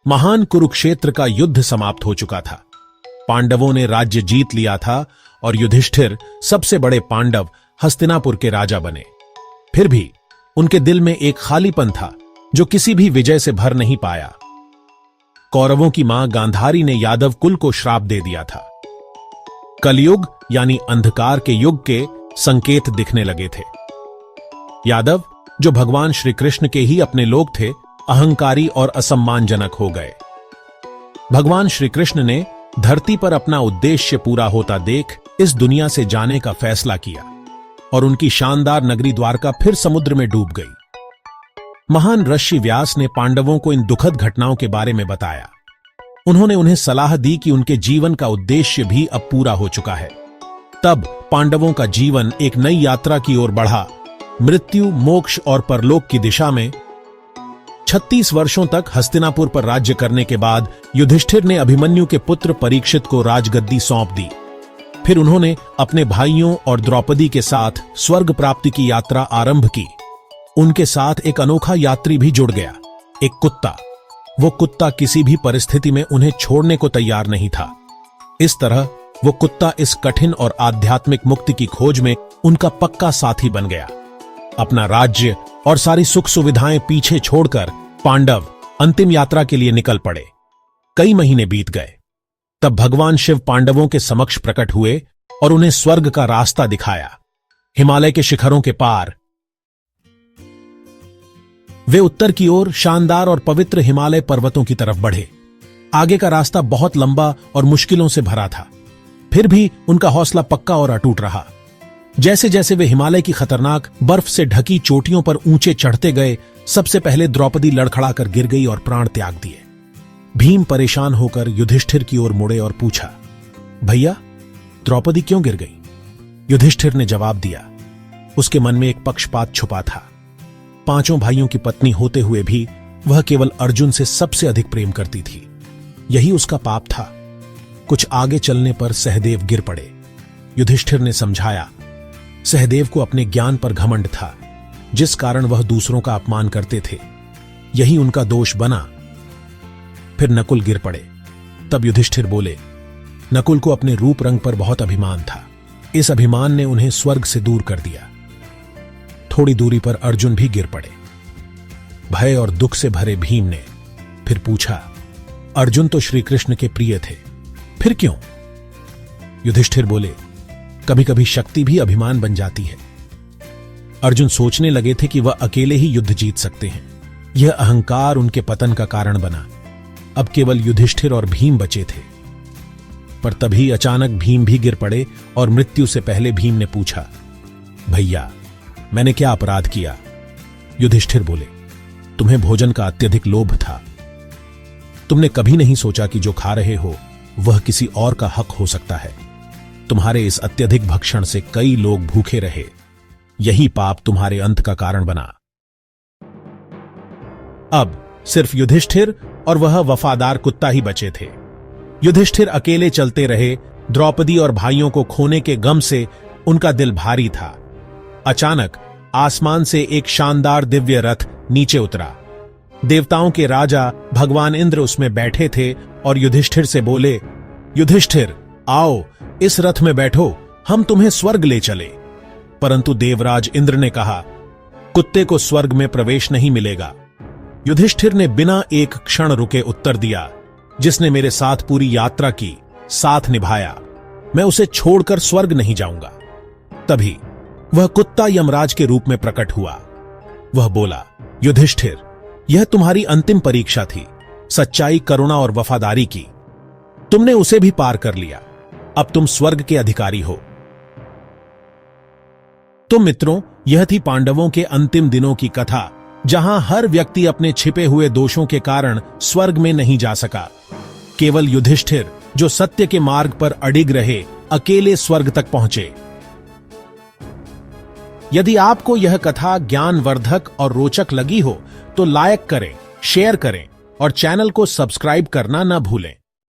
महान कुरुक्षेत्र का युद्ध समाप्त हो चुका था। पांडवों ने राज्य जीत लिया था और युधिष्ठिर सबसे बड़े पांडव हस्तिनापुर के राजा बने। फिर भी उनके दिल में एक खालीपन था जो किसी भी विजय से भर नहीं पाया। कौरवों की मां गांधारी ने यादव कुल को श्राप दे दिया था। कलयुग यानी अंधकार के युग के संकेत दिखने लगे थे। यादव, जो भगवान श्री कृष्ण के ही अपने लोग थे, अहंकारी और असम्मानजनक हो गए। भगवान श्री कृष्ण ने धरती पर अपना उद्देश्य पूरा होता देख इस दुनिया से जाने का फैसला किया और उनकी शानदार नगरी द्वारका फिर समुद्र में डूब गई। महान ऋषि व्यास ने पांडवों को इन दुखद घटनाओं के बारे में बताया। उन्होंने उन्हें सलाह दी कि उनके जीवन का उद्देश्य भी अब पूरा हो चुका है। तब पांडवों का जीवन एक नई यात्रा की ओर बढ़ा, मृत्यु, मोक्ष और परलोक की दिशा में। 36 वर्षों तक हस्तिनापुर पर राज्य करने के बाद युधिष्ठिर ने अभिमन्यु के पुत्र परीक्षित को राजगद्दी सौंप दी। फिर उन्होंने अपने भाइयों और द्रौपदी के साथ स्वर्ग प्राप्ति की यात्रा आरंभ की। उनके साथ एक अनोखा यात्री भी जुड़ गया, एक कुत्ता। वो कुत्ता किसी भी परिस्थिति में उन्हें छोड़ने को तैयार नहीं था। इस तरह वो कुत्ता इस कठिन और आध्यात्मिक मुक्ति की खोज में उनका पक्का साथी बन गया। अपना राज्य और सारी सुख सुविधाएं पीछे छोड़कर पांडव अंतिम यात्रा के लिए निकल पड़े। कई महीने बीत गए। तब भगवान शिव पांडवों के समक्ष प्रकट हुए और उन्हें स्वर्ग का रास्ता दिखाया। हिमालय के शिखरों के पार वे उत्तर की ओर शानदार और पवित्र हिमालय पर्वतों की तरफ बढ़े। आगे का रास्ता बहुत लंबा और मुश्किलों से भरा था, फिर भी उनका हौसला पक्का और अटूट रहा। जैसे जैसे वे हिमालय की खतरनाक बर्फ से ढकी चोटियों पर ऊंचे चढ़ते गए, सबसे पहले द्रौपदी लड़खड़ाकर गिर गई और प्राण त्याग दिए। भीम परेशान होकर युधिष्ठिर की ओर मुड़े और पूछा, भैया, द्रौपदी क्यों गिर गई? युधिष्ठिर ने जवाब दिया, उसके मन में एक पक्षपात छुपा था। 5 भाइयों की पत्नी होते हुए भी वह केवल अर्जुन से सबसे अधिक प्रेम करती थी। यही उसका पाप था। कुछ आगे चलने पर सहदेव गिर पड़े। युधिष्ठिर ने समझाया, सहदेव को अपने ज्ञान पर घमंड था, जिस कारण वह दूसरों का अपमान करते थे। यही उनका दोष बना। फिर नकुल गिर पड़े। तब युधिष्ठिर बोले, नकुल को अपने रूप रंग पर बहुत अभिमान था। इस अभिमान ने उन्हें स्वर्ग से दूर कर दिया। थोड़ी दूरी पर अर्जुन भी गिर पड़े। भय और दुख से भरे भीम ने फिर पूछा, अर्जुन तो श्री कृष्ण के प्रिय थे, फिर क्यों? युधिष्ठिर बोले, कभी कभी शक्ति भी अभिमान बन जाती है। अर्जुन सोचने लगे थे कि वह अकेले ही युद्ध जीत सकते हैं। यह अहंकार उनके पतन का कारण बना। अब केवल युधिष्ठिर और भीम बचे थे। पर तभी अचानक भीम भी गिर पड़े और मृत्यु से पहले भीम ने पूछा, भैया, मैंने क्या अपराध किया? युधिष्ठिर बोले, तुम्हें भोजन का अत्यधिक लोभ था। तुमने कभी नहीं सोचा कि जो खा रहे हो वह किसी और का हक हो सकता है। तुम्हारे इस अत्यधिक भक्षण से कई लोग भूखे रहे। यही पाप तुम्हारे अंत का कारण बना। अब सिर्फ युधिष्ठिर और वह वफादार कुत्ता ही बचे थे। युधिष्ठिर अकेले चलते रहे। द्रौपदी और भाइयों को खोने के गम से उनका दिल भारी था। अचानक आसमान से एक शानदार दिव्य रथ नीचे उतरा। देवताओं के राजा भगवान इंद्र उसमें बैठे थे और युधिष्ठिर से बोले, युधिष्ठिर, आओ, इस रथ में बैठो, हम तुम्हें स्वर्ग ले चले। परंतु देवराज इंद्र ने कहा, कुत्ते को स्वर्ग में प्रवेश नहीं मिलेगा। युधिष्ठिर ने बिना एक क्षण रुके उत्तर दिया, जिसने मेरे साथ पूरी यात्रा की, साथ निभाया, मैं उसे छोड़कर स्वर्ग नहीं जाऊंगा। तभी वह कुत्ता यमराज के रूप में प्रकट हुआ। वह बोला, युधिष्ठिर, यह तुम्हारी अंतिम परीक्षा थी, सच्चाई, करुणा और वफादारी की। तुमने उसे भी पार कर लिया। अब तुम स्वर्ग के अधिकारी हो। तो मित्रों, यह थी पांडवों के अंतिम दिनों की कथा, जहां हर व्यक्ति अपने छिपे हुए दोषों के कारण स्वर्ग में नहीं जा सका। केवल युधिष्ठिर, जो सत्य के मार्ग पर अडिग रहे, अकेले स्वर्ग तक पहुंचे। यदि आपको यह कथा ज्ञानवर्धक और रोचक लगी हो तो लाइक करें, शेयर करें और चैनल को सब्सक्राइब करना न भूलें।